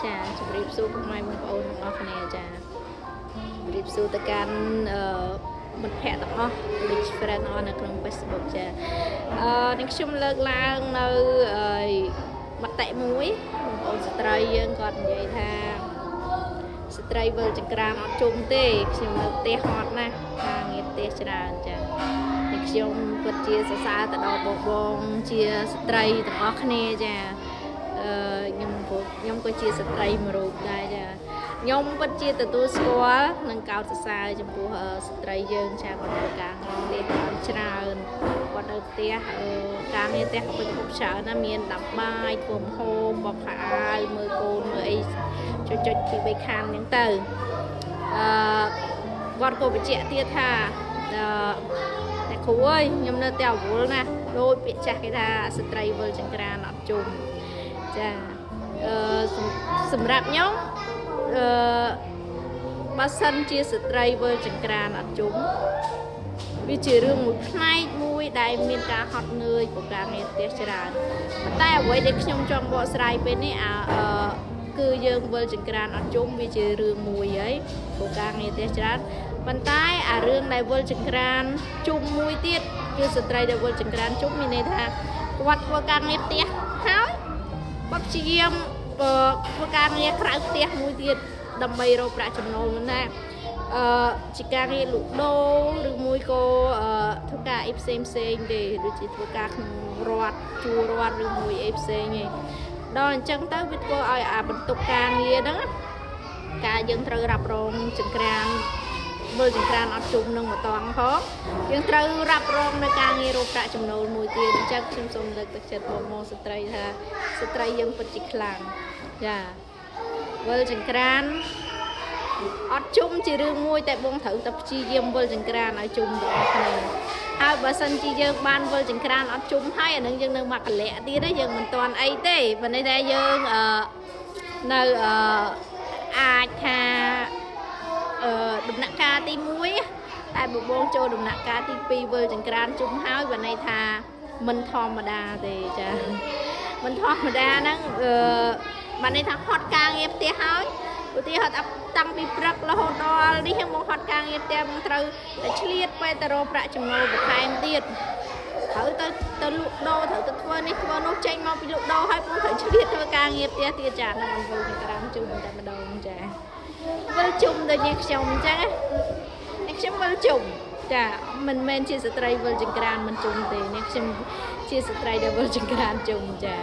ចាជំរាបសួរពុកម៉ែបងប្អូនទាំងអស់គ្នាចាជំរាបសួរទៅកាន់មិត្តភ័ក្តិទាំងអស់ Rich Friend អស់នៅក្នុង Facebook ចានឹងខ្ញុំលើកឡើងនៅមតិមួយបងប្អូនស្ត្រីយើងគាត់និយាយថាស្ត្រីវិលចង្ក្រានអត់ជុំទេខ្ញុំនៅផ្ទះអត់ណាការងារផ្ទះច្រើនចានេះខ្ញុំពិតជាសរសើរទៅដល់បងជាស្ត្រីទាំងអស់គ្នាចាខ្ញុំក៏ជាស្ត្រីមួយរូបដែរចាខ្ញុំពិតជាទទួលស្គាល់និងកោតសរសើរចំពោះស្ត្រីយើងចាគាត់ធ្វើការងារផ្ទះច្រើនគាត់នៅផ្ទះការងារផ្ទះក៏ពិតជាច្រើនណាមានដាំបាយធ្វើម្ហូបបោកខោអាវមើលកូនមើលអីចុចពី3ខាងហ្នឹងទៅគាត់ក៏បញ្ជាក់ទៀតថាតែគ្រូអើយខ្ញុំនៅតែអវល់ណាដូចពាក្យចាស់គេថាស្ត្រីវិលចង្ក្រានអត់ជុំចាសម្រាប់ខ្ញុំបើសិនជាស្ត្រីវិលចង្ក្រានអត់ជុំវាជារឿងមួយផ្នែកមួយដែលមានការហត់នឿយពីការងារផ្ទះច្រើនតែអ្វីដែលខ្ញុំចង់បកស្រាយពេលនេះគឺយើងវិលចង្ក្រានអត់ជុំវាជារឿងមួយហើយពីការងារផ្ទះច្រើនប៉ុន្តែរឿងដែលវិលចង្ក្រានជុំមួយទៀតគឺស្ត្រីដែលវិលចង្ក្រានជុំមានន័យថាគាត់ធ្វើការងារផ្ទះហើយគាត់ព្យាយាមធ្វើការងារក្រៅផ្ទះមួយទៀតដើម្បីរកប្រាក់ចំណូលមិនណាជាការងារលក់ដូរឬមួយក៏ធ្វើការអីផ្សេងទេដូចជាធ្វើការក្នុងរដ្ឋជួររដ្ឋឬមួយអីផ្សេងឯងដល់អញ្ចឹងទៅវាធ្វើឲ្យបន្ទុកការងារហ្នឹងការយើងត្រូវរ៉ាប់រងចង្ក្រានវិលចង្ក្រានអត់ជុំនឹងម្តងផងយើងត្រូវរ៉ាប់រងនៅការងាររកប្រាក់ចំណូលមួយទៀតអញ្ចឹងខ្ញុំសូមលើកទឹកចិត្តបងស្ត្រីថាស្ត្រីយើងពិតជាខ្លាំងចាវិលចង្ក្រានអត់ជុំជារឿងមួយតែបងត្រូវតែព្យាយាមវិលចង្ក្រានឲ្យជុំទាំងអស់គ្នាហើយបើសិនជាយើងបានវិលចង្ក្រានអត់ជុំហើយអានឹងយើងនៅមកកលៈទៀតទេយើងមិនទាន់អីទេប៉ុន្តែតែយើងនៅអាចថាដំណាក់កាលទី1តែបងចូលដំណាក់កាលទី2វិលចង្ក្រានជុំហើយបើន័យថាមិនធម្មតាទេចាមិនធម្មតាហ្នឹងបើន័យថាហត់ការងារផ្ទះហើយឧទាហរណ៍តាំងពីព្រឹករហូតដល់នេះខ្ញុំមកហត់ការងារផ្ទះមកត្រូវតែឆ្លៀតទៅរកប្រាក់ចំណូលបន្ថែមទៀតត្រូវទៅលក់ដូរត្រូវទៅធ្វើនេះធ្វើនោះចេញមកពីលក់ដូរហើយពួកត្រូវឆ្លៀតធ្វើការងារផ្ទះទៀតចាហ្នឹងមិនវិលចង្ក្រានជុំតែម្ដងចាវិលជុំដូចនេះខ្ញុំអញ្ចឹងនេះខ្ញុំវិលជុំចាមិនមែនជាស្ត្រីវិលចង្ក្រានមិនជុំទេនេះខ្ញុំជាស្ត្រីដែលវិលចង្ក្រានជុំចា